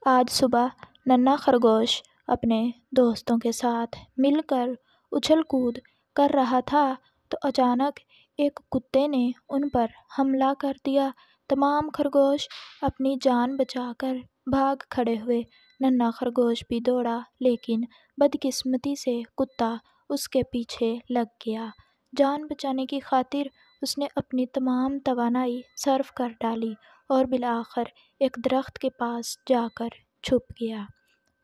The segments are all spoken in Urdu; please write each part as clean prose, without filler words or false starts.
آج صبح ننھا خرگوش اپنے دوستوں کے ساتھ مل کر اچھل کود کر رہا تھا تو اچانک ایک کتے نے ان پر حملہ کر دیا۔ تمام خرگوش اپنی جان بچا کر بھاگ کھڑے ہوئے۔ ننھا خرگوش بھی دوڑا لیکن بدقسمتی سے کتا اس کے پیچھے لگ گیا۔ جان بچانے کی خاطر اس نے اپنی تمام توانائی صرف کر ڈالی اور بالآخر ایک درخت کے پاس جا کر چھپ گیا۔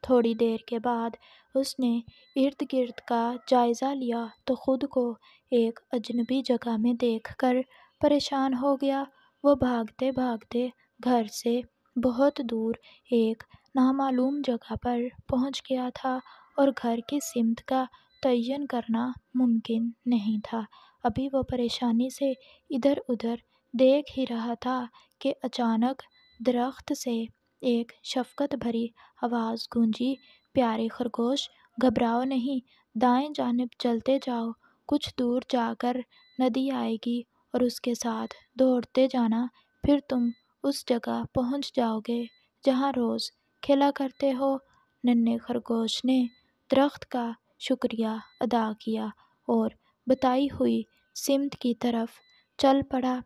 تھوڑی دیر کے بعد اس نے ارد گرد کا جائزہ لیا تو خود کو ایک اجنبی جگہ میں دیکھ کر پریشان ہو گیا۔ وہ بھاگتے بھاگتے گھر سے بہت دور ایک نامعلوم جگہ پر پہنچ گیا تھا اور گھر کی سمت کا تعین کرنا ممکن نہیں تھا۔ ابھی وہ پریشانی سے ادھر ادھر دیکھ ہی رہا تھا کہ اچانک درخت سے ایک شفقت بھری آواز گونجی، پیارے خرگوش، گھبراؤ نہیں، دائیں جانب چلتے جاؤ، کچھ دور جا کر ندی آئے گی اور اس کے ساتھ دوڑتے جانا، پھر تم اس جگہ پہنچ جاؤ گے جہاں روز کھیلا کرتے ہو۔ ننھے خرگوش نے درخت کا شکریہ ادا کیا اور بتائی ہوئی سمت کی طرف چل پڑا،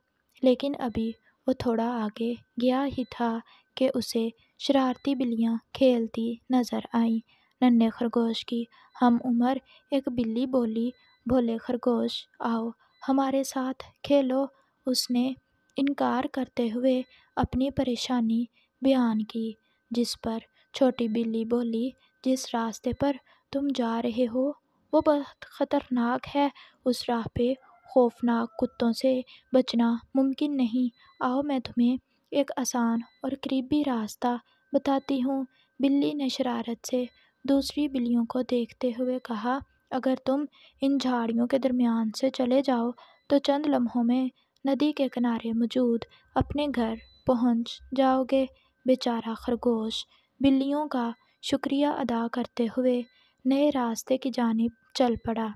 لیکن ابھی وہ تھوڑا آگے گیا ہی تھا کہ اسے شرارتی بلیاں کھیلتی نظر آئیں۔ ننھے خرگوش کی ہم عمر ایک بلی بولی، بھولے خرگوش، آؤ ہمارے ساتھ کھیلو۔ اس نے انکار کرتے ہوئے اپنی پریشانی بیان کی، جس پر چھوٹی بلی بولی، جس راستے پر تم جا رہے ہو وہ بہت خطرناک ہے، اس راہ پہ خوفناک کتوں سے بچنا ممکن نہیں، آؤ میں تمہیں ایک آسان اور قریبی راستہ بتاتی ہوں۔ بلی نے شرارت سے دوسری بلیوں کو دیکھتے ہوئے کہا، اگر تم ان جھاڑیوں کے درمیان سے چلے جاؤ تو چند لمحوں میں ندی کے کنارے موجود اپنے گھر پہنچ جاؤ گے۔ بیچارہ خرگوش بلیوں کا شکریہ ادا کرتے ہوئے نئے راستے کی جانب چل پڑا،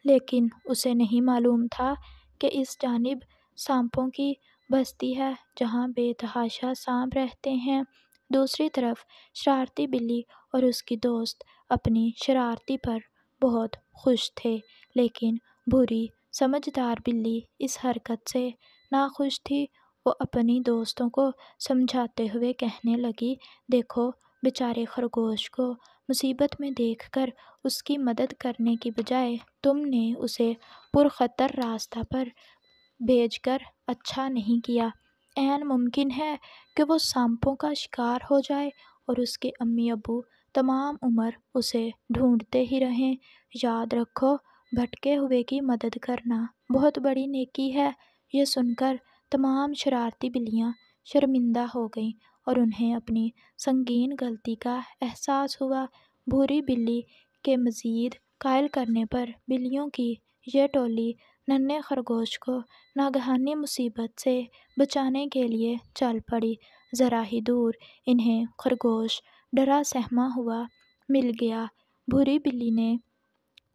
لیکن اسے نہیں معلوم تھا کہ اس جانب سانپوں کی بستی ہے جہاں بے تحاشا سانپ رہتے ہیں۔ دوسری طرف شرارتی بلی اور اس کی دوست اپنی شرارتی پر بہت خوش تھے، لیکن بھوری سمجھدار بلی اس حرکت سے ناخوش تھی۔ وہ اپنی دوستوں کو سمجھاتے ہوئے کہنے لگی، دیکھو، بیچارے خرگوش کو مصیبت میں دیکھ کر اس کی مدد کرنے کی بجائے تم نے اسے پرخطر راستہ پر بھیج کر اچھا نہیں کیا۔ عین ممکن ہے کہ وہ سانپوں کا شکار ہو جائے اور اس کے امی ابو تمام عمر اسے ڈھونڈتے ہی رہیں۔ یاد رکھو، بھٹکے ہوئے کی مدد کرنا بہت بڑی نیکی ہے۔ یہ سن کر تمام شرارتی بلیاں شرمندہ ہو گئیں اور انہیں اپنی سنگین غلطی کا احساس ہوا۔ بھوری بلی کے مزید قائل کرنے پر بلیوں کی یہ ٹولی ننھے خرگوش کو ناگہانی مصیبت سے بچانے کے لیے چل پڑی۔ ذرا ہی دور انہیں خرگوش ڈرا سہما ہوا مل گیا۔ بھوری بلی نے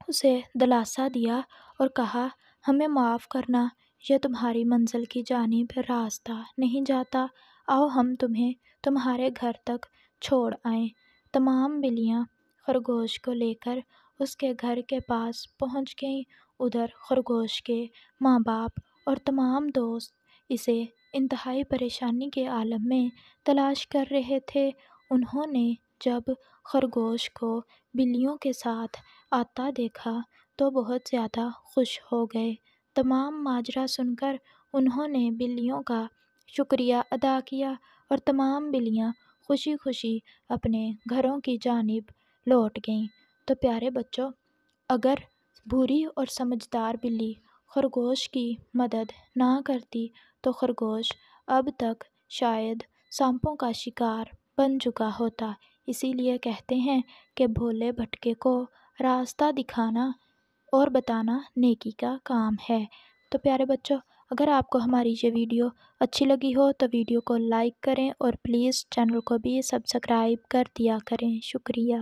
اسے دلاسا دیا اور کہا، ہمیں معاف کرنا، یہ تمہاری منزل کی جانب راستہ نہیں جاتا، آؤ ہم تمہیں تمہارے گھر تک چھوڑ آئیں۔ تمام بلیاں خرگوش کو لے کر اس کے گھر کے پاس پہنچ گئیں۔ ادھر خرگوش کے ماں باپ اور تمام دوست اسے انتہائی پریشانی کے عالم میں تلاش کر رہے تھے۔ انہوں نے جب خرگوش کو بلیوں کے ساتھ آتا دیکھا تو بہت زیادہ خوش ہو گئے۔ تمام ماجرا سن کر انہوں نے بلیوں کا شکریہ ادا کیا اور تمام بلیاں خوشی خوشی اپنے گھروں کی جانب لوٹ گئیں۔ تو پیارے بچوں، اگر بھوری اور سمجھدار بلی خرگوش کی مدد نہ کرتی تو خرگوش اب تک شاید سانپوں کا شکار بن چکا ہوتا۔ اسی لیے کہتے ہیں کہ بھولے بھٹکے کو راستہ دکھانا اور بتانا نیکی کا کام ہے۔ تو پیارے بچوں، اگر آپ کو ہماری یہ ویڈیو اچھی لگی ہو تو ویڈیو کو لائک کریں اور پلیز چینل کو بھی سبسکرائب کر دیا کریں۔ شکریہ۔